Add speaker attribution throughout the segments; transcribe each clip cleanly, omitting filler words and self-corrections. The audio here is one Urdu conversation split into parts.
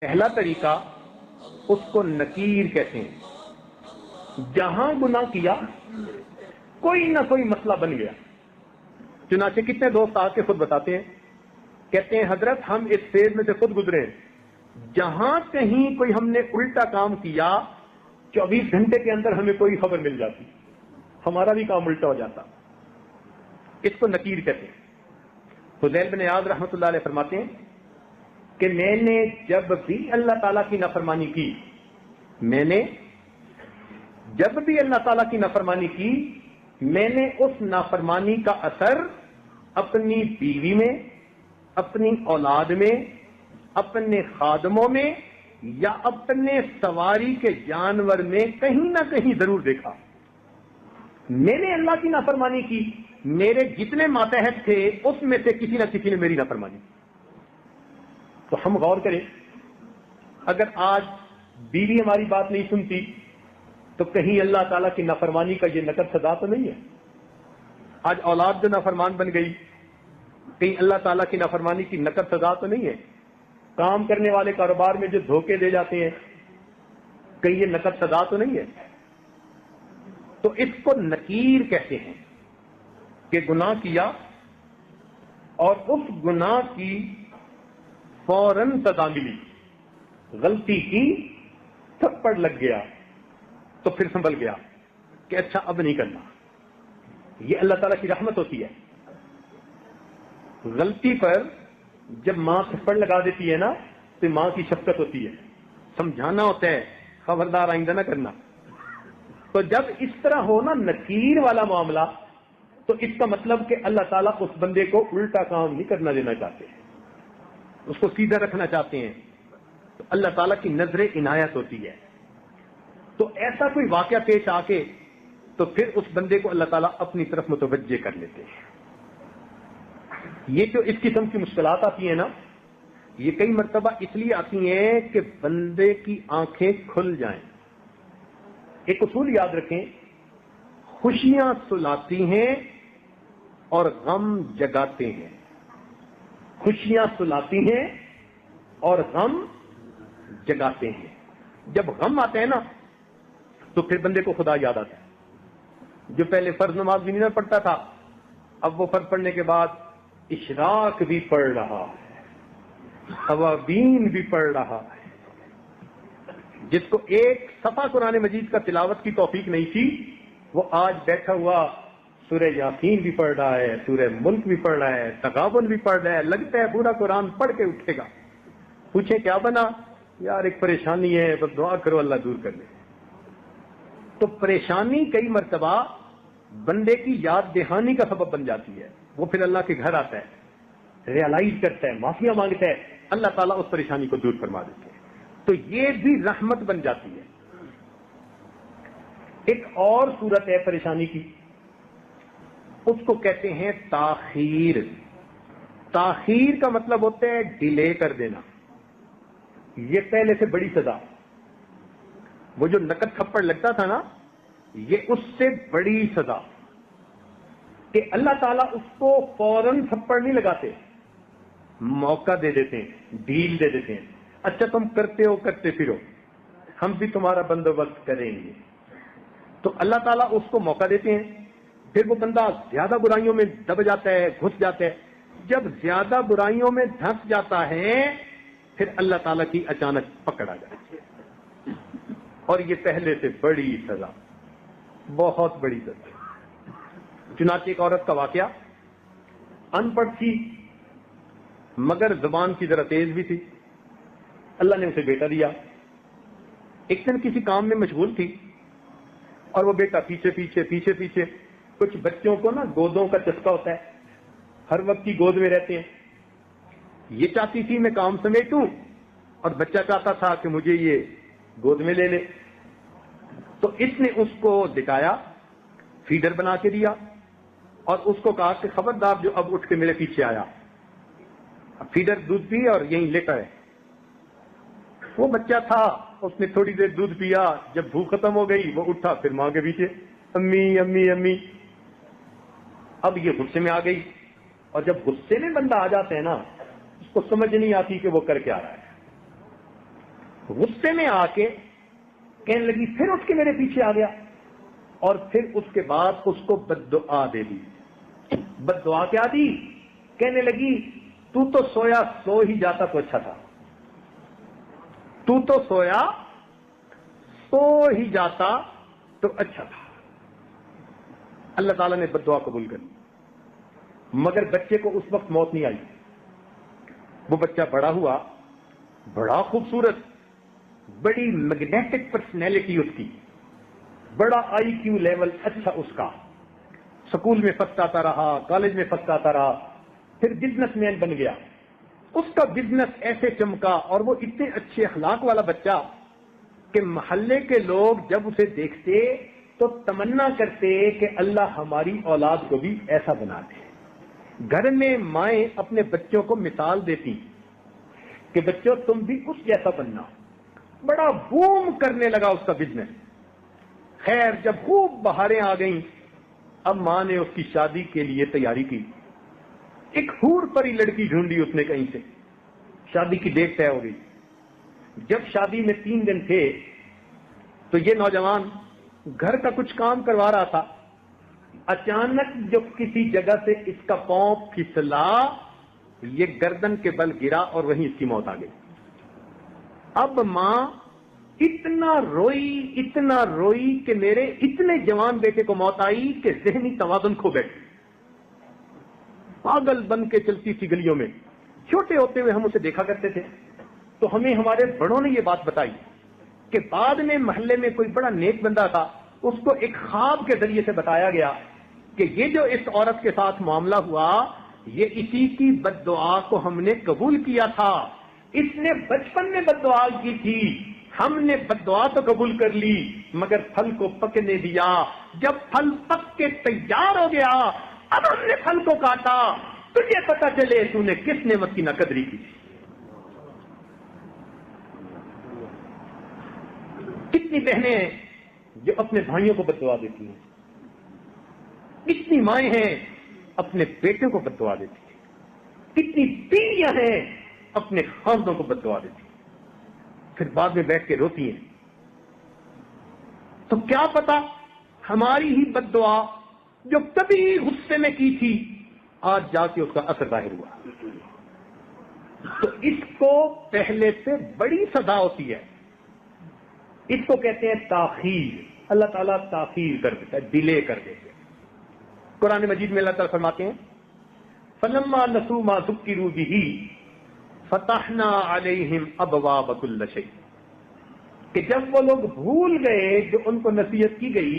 Speaker 1: پہلا طریقہ اس کو نکیر کہتے ہیں. جہاں گناہ کیا کوئی نہ کوئی مسئلہ بن گیا. چنانچہ کتنے دوست آ کے خود بتاتے ہیں, کہتے ہیں حضرت ہم اس فیز میں سے خود گزرے ہیں, جہاں کہیں کوئی ہم نے الٹا کام کیا 24 گھنٹے کے اندر ہمیں کوئی خبر مل جاتی, ہمارا بھی کام الٹا ہو جاتا. اس کو نکیر کہتے ہیں. فضیل بن عیاض رحمۃ اللہ علیہ فرماتے ہیں کہ میں نے جب بھی اللہ تعالیٰ کی نافرمانی کی, میں نے جب بھی اللہ تعالیٰ کی نافرمانی کی, میں نے اس نافرمانی کا اثر اپنی بیوی میں, اپنی اولاد میں, اپنے خادموں میں یا اپنے سواری کے جانور میں کہیں نہ کہیں ضرور دیکھا. میں نے اللہ کی نافرمانی کی, میرے جتنے ماتحت تھے اس میں سے کسی نہ کسی نے میری نافرمانی کی. تو ہم غور کریں, اگر آج بیوی ہماری بات نہیں سنتی تو کہیں اللہ تعالیٰ کی نافرمانی کا یہ نقد سزا تو نہیں ہے. آج اولاد جو نافرمان بن گئی, کہیں اللہ تعالیٰ کی نافرمانی کی نقد سزا تو نہیں ہے. کام کرنے والے کاروبار میں جو دھوکے دے جاتے ہیں, کہیں یہ نقد سزا تو نہیں ہے. تو اس کو نکیر کہتے ہیں کہ گناہ کیا اور اس گناہ کی فوراً سزا ملی. غلطی کی, تھپڑ لگ گیا تو پھر سنبھل گیا کہ اچھا اب نہیں کرنا. یہ اللہ تعالیٰ کی رحمت ہوتی ہے. غلطی پر جب ماں تھپڑ لگا دیتی ہے نا تو ماں کی شفقت ہوتی ہے, سمجھانا ہوتا ہے خبردار آئندہ نہ کرنا. تو جب اس طرح ہو نا نکیر والا معاملہ, تو اس کا مطلب کہ اللہ تعالیٰ اس بندے کو الٹا کام نہیں کرنا دینا چاہتے ہیں, اس کو سیدھا رکھنا چاہتے ہیں. تو اللہ تعالیٰ کی نظر عنایت ہوتی ہے. تو ایسا کوئی واقعہ پیش آ کے تو پھر اس بندے کو اللہ تعالیٰ اپنی طرف متوجہ کر لیتے ہیں. یہ جو اس قسم کی مشکلات آتی ہیں نا, یہ کئی مرتبہ اس لیے آتی ہیں کہ بندے کی آنکھیں کھل جائیں. ایک اصول یاد رکھیں, خوشیاں سلاتی ہیں اور غم جگاتے ہیں. خوشیاں سلاتی ہیں اور غم جگاتے ہیں. جب غم آتے ہیں نا تو پھر بندے کو خدا یاد آتا ہے. جو پہلے فرض نماز بھی نہیں پڑھتا تھا, اب وہ فرض پڑھنے کے بعد اشراق بھی پڑھ رہا ہے, اوابین بھی پڑھ رہا ہے. جس کو ایک صفحہ قرآن مجید کا تلاوت کی توفیق نہیں تھی, وہ آج بیٹھا ہوا سورہ یاسین بھی پڑھ رہا ہے, سورہ ملک بھی پڑھ رہا ہے, تغابن بھی پڑھ رہا ہے. لگتا ہے پورا قرآن پڑھ کے اٹھے گا. پوچھے کیا بنا؟ یار ایک پریشانی ہے, بس دعا کرو اللہ دور کر لے. تو پریشانی کئی مرتبہ بندے کی یاد دہانی کا سبب بن جاتی ہے. وہ پھر اللہ کے گھر آتا ہے, ریئلائز کرتا ہے, معافیاں مانگتا ہے, اللہ تعالیٰ اس پریشانی کو دور فرما دیتے ہیں. تو یہ بھی رحمت بن جاتی ہے. ایک اور صورت ہے پریشانی کی, اس کو کہتے ہیں تاخیر. تاخیر کا مطلب ہوتا ہے ڈیلے کر دینا. یہ پہلے سے بڑی سزا. وہ جو نقد تھپڑ لگتا تھا نا, یہ اس سے بڑی سزا کہ اللہ تعالیٰ اس کو فوراً تھپڑ نہیں لگاتے, موقع دے دیتے ہیں, ڈھیل دے دیتے ہیں. اچھا تم کرتے ہو, کرتے پھرو, ہم بھی تمہارا بندوبست کریں گے. تو اللہ تعالیٰ اس کو موقع دیتے ہیں. پھر وہ بندہ زیادہ برائیوں میں دب جاتا ہے, گھس جاتا ہے. جب زیادہ برائیوں میں دھنس جاتا ہے پھر اللہ تعالیٰ کی اچانک پکڑ آ جاتی ہے. اور یہ پہلے سے بڑی سزا, بہت بڑی سزا. چنانچہ ایک عورت کا واقعہ, ان پڑھ تھی مگر زبان کی ذرا تیز بھی تھی. اللہ نے اسے بیٹا دیا. ایک دن کسی کام میں مشغول تھی اور وہ بیٹا پیچھے پیچھے پیچھے پیچھے. کچھ بچوں کو نا گودوں کا چسکا ہوتا ہے, ہر وقت کی گود میں رہتے ہیں. یہ چاہتی تھی میں کام سمیٹوں اور بچہ چاہتا تھا کہ مجھے یہ گود میں لے لے. تو اس نے اس کو دکھایا, فیڈر بنا کے دیا اور اس کو کہا کہ خبردار جو اب اٹھ کے میرے پیچھے آیا. فیڈر دودھ پی اور یہیں لیٹا ہے. وہ بچہ تھا, اس نے تھوڑی دیر دودھ پیا, جب بھوک ختم ہو گئی وہ اٹھا پھر ماں کے پیچھے, امی امی امی. اب یہ غصے میں آ گئی, اور جب غصے میں بندہ آ جاتا ہے نا اس کو سمجھ نہیں آتی کہ وہ کر کے آ رہا ہے. غصے میں آ کے کہنے لگی، پھر اس کے میرے پیچھے آ گیا، اور پھر اس کے بعد اس کو بددعا دے دی۔ بددعا کیا دی؟ کہنے لگی تو تو سویا سو ہی جاتا تو اچھا تھا، تو تو سویا سو ہی جاتا تو اچھا تھا۔ اللہ تعالیٰ نے بددعا قبول کر لی، مگر بچے کو اس وقت موت نہیں آئی۔ وہ بچہ بڑا ہوا، بڑا خوبصورت، بڑی میگنیٹک پرسنالٹی اس کی، بڑا آئی کیو لیول اچھا اس کا، سکول میں فرسٹ آتا رہا، کالج میں فرسٹ آتا رہا، پھر بزنس مین بن گیا۔ اس کا بزنس ایسے چمکا اور وہ اتنے اچھے اخلاق والا بچہ کہ محلے کے لوگ جب اسے دیکھتے تو تمنا کرتے کہ اللہ ہماری اولاد کو بھی ایسا بنا دے۔ گھر میں مائیں اپنے بچوں کو مثال دیتی کہ بچوں تم بھی اس جیسا بننا۔ بڑا بوم کرنے لگا اس کا بزنس۔ خیر جب خوب بہاریں آ گئیں، اب ماں نے اس کی شادی کے لیے تیاری کی۔ ایک حور پری لڑکی ڈھونڈی اس نے کہیں سے، شادی کی ڈیٹ طے ہو گئی۔ جب شادی میں 3 دن تھے تو یہ نوجوان گھر کا کچھ کام کروا رہا تھا، اچانک جب کسی جگہ سے اس کا پاؤں پھسلا، یہ گردن کے بل گرا اور وہیں اس کی موت آ گئی۔ اب ماں اتنا روئی کہ میرے اتنے جوان بیٹے کو موت آئی کہ ذہنی توازن کھو بیٹھی، پاگل بن کے چلتی تھی گلیوں میں۔ چھوٹے ہوتے ہوئے ہم اسے دیکھا کرتے تھے تو ہمیں ہمارے بڑوں نے یہ بات بتائی کہ بعد میں محلے میں کوئی بڑا نیک بندہ تھا، اس کو ایک خواب کے ذریعے سے بتایا گیا کہ یہ جو اس عورت کے ساتھ معاملہ ہوا، یہ اسی کی بددعا کو ہم نے قبول کیا تھا۔ اس نے بچپن میں بددعا کی تھی، ہم نے بددعا تو قبول کر لی مگر پھل کو پکنے دیا۔ جب پھل پک کے تیار ہو گیا، اب ہم نے پھل کو کاٹا، تجھے پتا چلے تو نے کس نعمت کی ناقدری کی۔ کتنی بہنیں ہیں جو اپنے بھائیوں کو بددعا دیتی ہیں، کتنی مائیں ہیں اپنے بیٹوں کو بددعا دیتی ہیں، کتنی بیویاں ہیں اپنے خاندوں کو بددعا دیتی ہیں، پھر بعد میں بیٹھ کے روتی ہیں۔ تو کیا پتا ہماری ہی بددعا جو کبھی غصے میں کی تھی آج جا کے اس کا اثر ظاہر ہوا۔ تو اس کو پہلے سے بڑی سزا ہوتی ہے، اس کو کہتے ہیں تاخیر۔ اللہ تعالیٰ تاخیر کر دیتا ہے، ڈیلے کر دیتے ہیں۔ قرآن مجید میں اللہ تعالیٰ فرماتے ہیں فَلَمَّا نَسُوا مَا ذُكِّرُوا بِهِ فَتَحْنَا عَلَيْهِمْ أَبْوَابَ كُلِّ شَيْءٍ، کہ جب وہ لوگ بھول گئے جو ان کو نصیحت کی گئی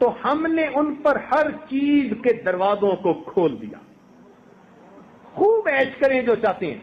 Speaker 1: تو ہم نے ان پر ہر چیز کے دروازوں کو کھول دیا۔ خوب عیش کریں جو چاہتے ہیں،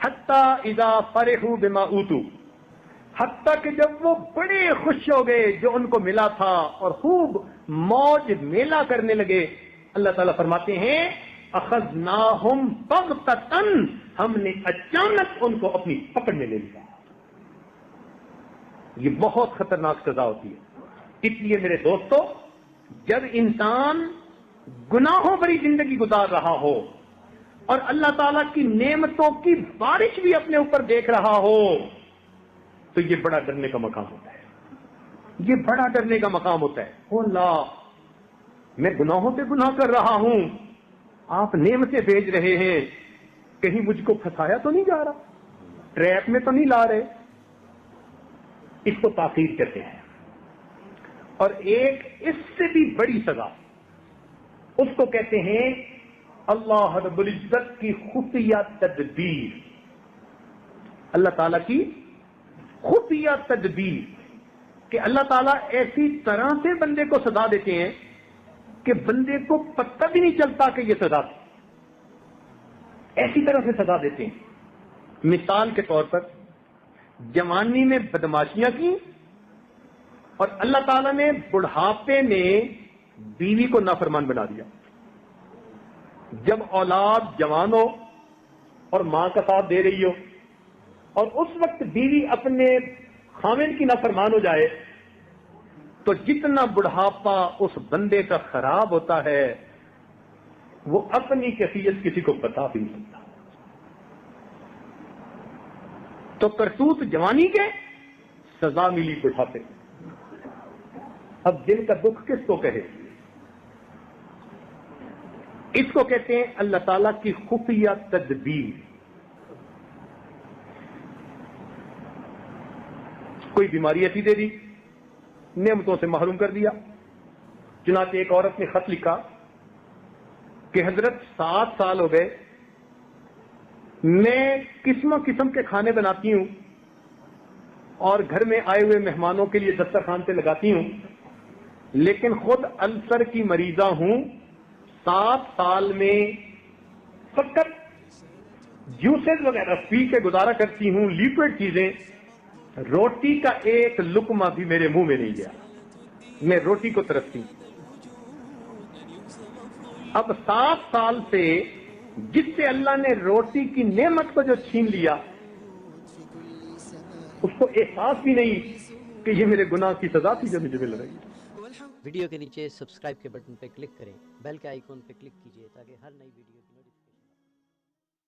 Speaker 1: حتیٰ اذا فرحوا بما اوتوا، حتیٰ کہ جب وہ بڑے خوش ہو گئے جو ان کو ملا تھا اور خوب موج میلہ کرنے لگے، اللہ تعالیٰ فرماتے ہیں اخذناہم بغتۃ، ہم نے اچانک ان کو اپنی پکڑ میں لے لیا۔ یہ بہت خطرناک سزا ہوتی ہے۔ اس لیے میرے دوستو، جب انسان گناہوں بھری زندگی گزار رہا ہو اور اللہ تعالیٰ کی نعمتوں کی بارش بھی اپنے اوپر دیکھ رہا ہو تو یہ بڑا ڈرنے کا مقام ہوتا ہے، یہ بڑا ڈرنے کا مقام ہوتا ہے۔ او اللہ، میں گناہوں پہ گناہ کر رہا ہوں، آپ نعمتیں بھیج رہے ہیں، کہیں مجھ کو پھنسایا تو نہیں جا رہا، ٹریپ میں تو نہیں لا رہے۔ اس کو تاخیر کہتے ہیں۔ اور ایک اس سے بھی بڑی سزا، اس کو کہتے ہیں اللہ رب العزت کی خفیہ تدبیر۔ اللہ تعالیٰ کی خفیہ تدبیر کہ اللہ تعالیٰ ایسی طرح سے بندے کو سزا دیتے ہیں کہ بندے کو پتہ بھی نہیں چلتا کہ یہ سزا تھی، ایسی طرح سے سزا دیتے ہیں۔ مثال کے طور پر جوانی میں بدماشیاں کی اور اللہ تعالیٰ نے بڑھاپے میں بیوی کو نافرمان بنا دیا۔ جب اولاد جوان ہو اور ماں کا ساتھ دے رہی ہو اور اس وقت بیوی اپنے خاوند کی نافرمان ہو جائے تو جتنا بڑھاپا اس بندے کا خراب ہوتا ہے وہ اپنی کیفیت کسی کو بتا بھی نہیں سکتا۔ تو کرتوت جوانی کے سزا ملی بڑھاپے. اب دل کا دکھ کس کو کہے؟ اس کو کہتے ہیں اللہ تعالیٰ کی خفیہ تدبیر. کوئی بیماری ایسی دے دی، نعمتوں سے محروم کر دیا. چنانچہ ایک عورت نے خط لکھا کہ حضرت 7 سال ہو گئے، میں قسم قسم کے کھانے بناتی ہوں اور گھر میں آئے ہوئے مہمانوں کے لیے دسترخوان پہ لگاتی ہوں، لیکن خود السر کی مریضہ ہوں. 7 سال میں فقط جوسز وغیرہ پی کے گزارا کرتی ہوں، لیکوڈ چیزیں. روٹی کا ایک لقمہ بھی میرے منہ میں نہیں گیا، میں روٹی کو ترستی. اب 7 سال سے جس سے اللہ نے روٹی کی نعمت کو جو چھین لیا، اس کو احساس بھی نہیں کہ یہ میرے گناہ کی سزا تھی جو مجھے مل رہی ہے.
Speaker 2: ویڈیو کے نیچے سبسکرائب کے بٹن پہ کلک کریں، بیل کے آئیکن پہ کلک کیجئے تاکہ ہر نئی ویڈیو کی نوٹیفیکیشن